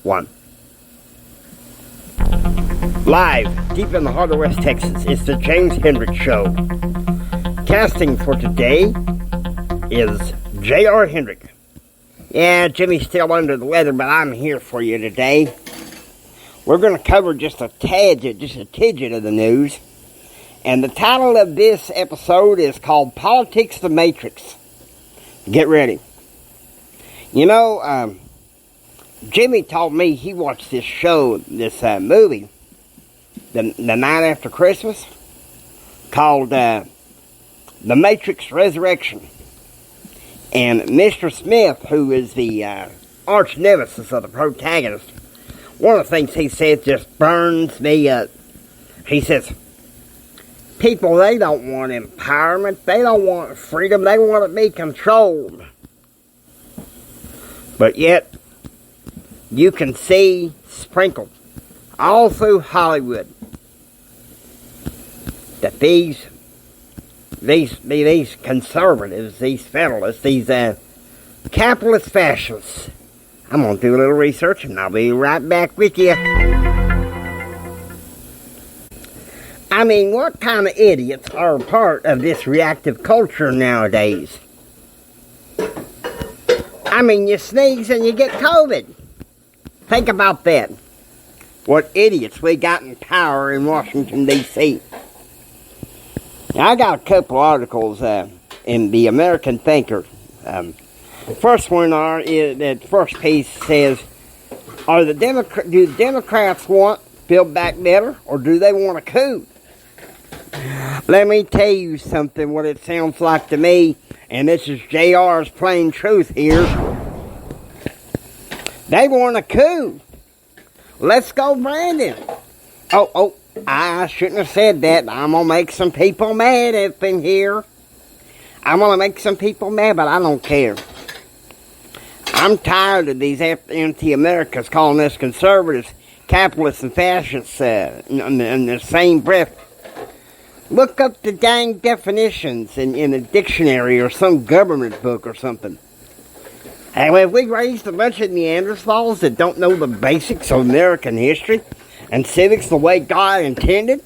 1. Live, deep in the heart of West Texas, it's the James Hendrick Show. Casting for today is JR Hendrick. Yeah, Jimmy's still under the weather, but I'm here for you today. We're going to cover just a tidget of the news. And the title of this episode is called Politics the Matrix. Get ready. You know, Jimmy told me he watched this show, this movie, the night after Christmas, called The Matrix Resurrection. And Mr. Smith, who is the arch nemesis of the protagonist, one of the things he says just burns me up. He says, people, they don't want empowerment, they don't want freedom, they want to be controlled. But yet, you can see sprinkled all through Hollywood that these conservatives, these federalists, these capitalist fascists. I'm going to do a little research and I'll be right back with you. I mean, what kind of idiots are part of this reactive culture nowadays? I mean, you sneeze and you get COVID. Think about that. What idiots we got in power in Washington, D.C. Now, I got a couple articles in the American Thinker. First one is that first piece says, do the Democrats want Build Back Better, or do they want a coup? Let me tell you something, what it sounds like to me, and this is JR's plain truth here. They want a coup. Let's go, Brandon. Oh, I shouldn't have said that. I'm going to make some people mad up in here. I'm going to make some people mad, but I don't care. I'm tired of these anti-Americans calling us conservatives, capitalists, and fascists in the same breath. Look up the dang definitions in a dictionary or some government book or something. And have we raised a bunch of Neanderthals that don't know the basics of American history and civics the way God intended?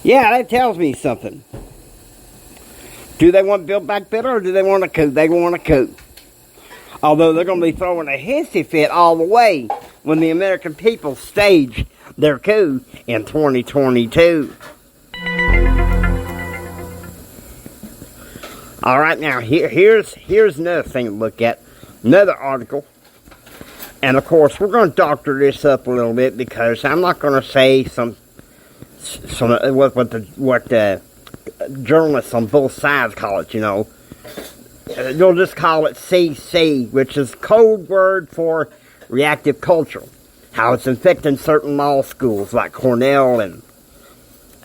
Yeah, that tells me something. Do they want Build Back Better, or do they want a coup? They want a coup. Although they're going to be throwing a hissy fit all the way when the American people stage their coup in 2022. Alright, now here's another thing to look at. Another article. And of course, we're going to doctor this up a little bit because I'm not going to say what journalists on both sides call it, you know. You'll just call it CC, which is code word for reactive culture. How it's infecting certain law schools like Cornell and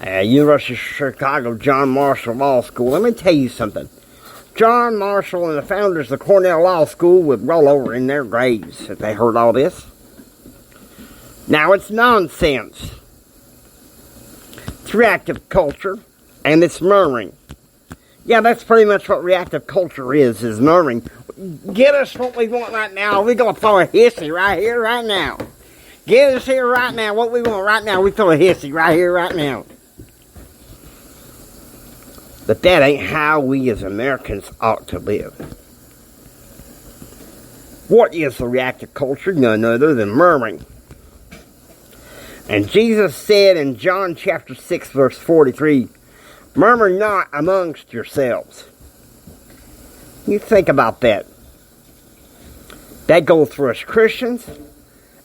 University of Chicago, John Marshall Law School. Let me tell you something. John Marshall and the founders of Cornell Law School would roll over in their graves if they heard all this. Now, it's nonsense. It's reactive culture, and it's murmuring. Yeah, that's pretty much what reactive culture is murmuring. Get us what we want right now. We're going to throw a hissy right here, right now. Get us here right now. What we want right now, we throw a hissy right here, right now. But that ain't how we as Americans ought to live. What is the reactive culture? None other than murmuring. And Jesus said in John chapter 6, verse 43, murmur not amongst yourselves. You think about that. That goes for us Christians.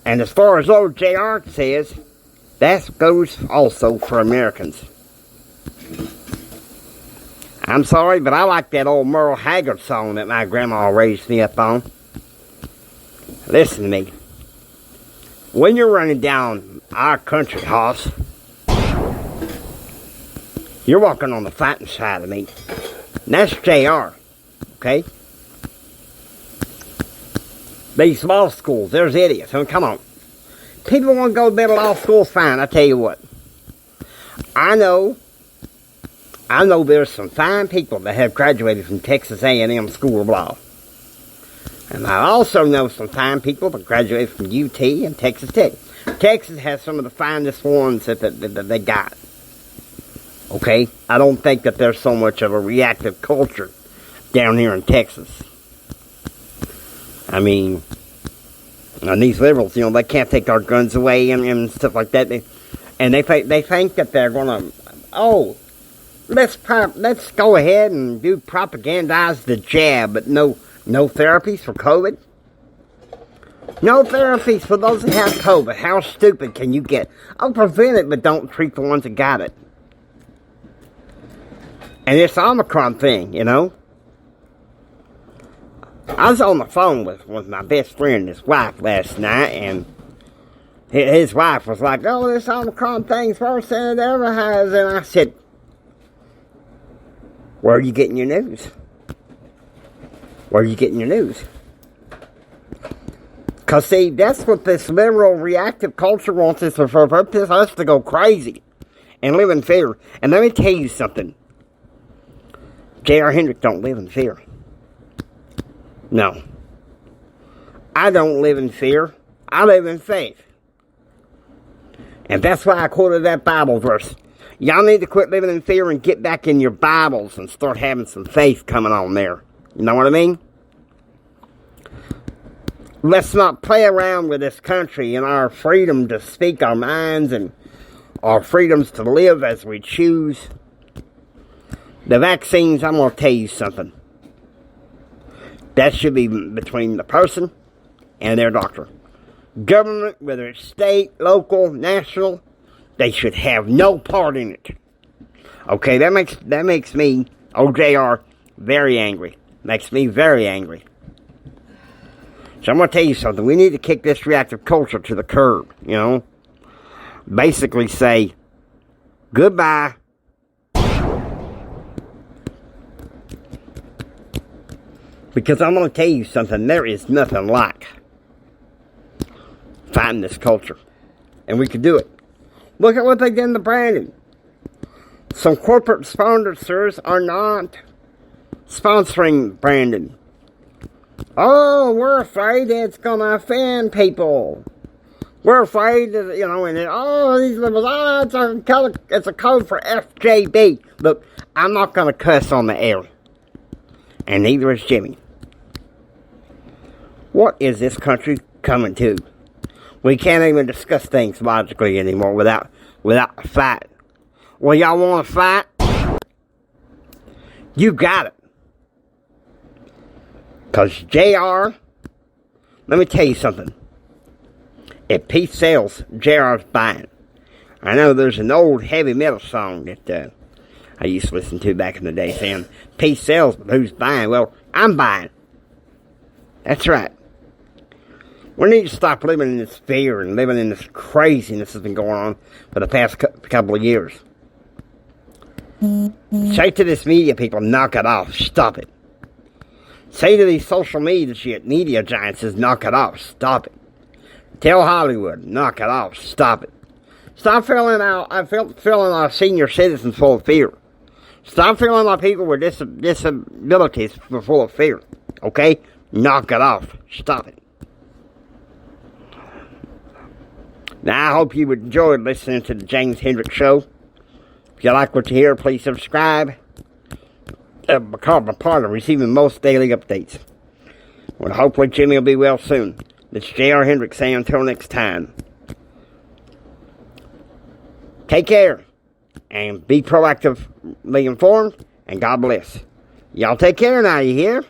And as far as old JR says, that goes also for Americans. I'm sorry, but I like that old Merle Haggard song that my grandma raised me up on. Listen to me. When you're running down our country house, you're walking on the fighting side of me. And that's JR. Okay? These law schools, there's idiots. I mean, come on. People want to go to middle law school, fine. I tell you what. I know there's some fine people that have graduated from Texas A&M School of Law. And I also know some fine people that graduated from UT and Texas Tech. Texas has some of the finest ones that they got. Okay? I don't think that there's so much of a reactive culture down here in Texas. I mean, and these liberals, they can't take our guns away and stuff like that. They think that they're going to, let's go ahead and propagandize the jab, but no therapies for COVID. No therapies for those that have COVID. How stupid can you get? I'll prevent it, but don't treat the ones that got it. And it's Omicron thing, I was on the phone with my best friend and his wife last night, and his wife was like, "Oh, this Omicron thing's worse than it ever has." And I said, "Where are you getting your news? Where are you getting your news?" Because, see, that's what this liberal reactive culture wants us for us to go crazy and live in fear. And let me tell you something. JR Hendrick don't live in fear. No. I don't live in fear. I live in faith. And that's why I quoted that Bible verse. Y'all need to quit living in fear and get back in your Bibles and start having some faith coming on there. You know what I mean? Let's not play around with this country and our freedom to speak our minds and our freedoms to live as we choose. The vaccines, I'm going to tell you something. That should be between the person and their doctor. Government, whether it's state, local, national, they should have no part in it. Okay, that makes me, JR, very angry. Makes me very angry. So I'm going to tell you something. We need to kick this reactive culture to the curb, Basically say, goodbye. Because I'm going to tell you something. There is nothing like fighting this culture. And we could do it. Look at what they did to Brandon. Some corporate sponsors are not sponsoring Brandon. Oh, we're afraid it's going to offend people. We're afraid that, and these liberals, it's a code for FJB. Look, I'm not going to cuss on the air. And neither is Jimmy. What is this country coming to? We can't even discuss things logically anymore without a fight. Well, y'all want to fight? You got it. Because JR, let me tell you something. If peace sells, JR's buying. I know there's an old heavy metal song that I used to listen to back in the day saying, peace sells, but who's buying? Well, I'm buying. That's right. We need to stop living in this fear and living in this craziness that's been going on for the past couple of years. Say to this media people, knock it off, stop it. Say to these social media giants, knock it off, stop it. Tell Hollywood, knock it off, stop it. Stop filling our senior citizens full of fear. Stop filling our people with disabilities full of fear. Okay? Knock it off. Stop it. Now, I hope you enjoyed listening to the James Hendrick Show. If you like what you hear, please subscribe. Become a part of receiving most daily updates. Well, hopefully Jimmy will be well soon. This is JR Hendrick saying until next time. Take care. And be proactively informed. And God bless. Y'all take care now, you hear?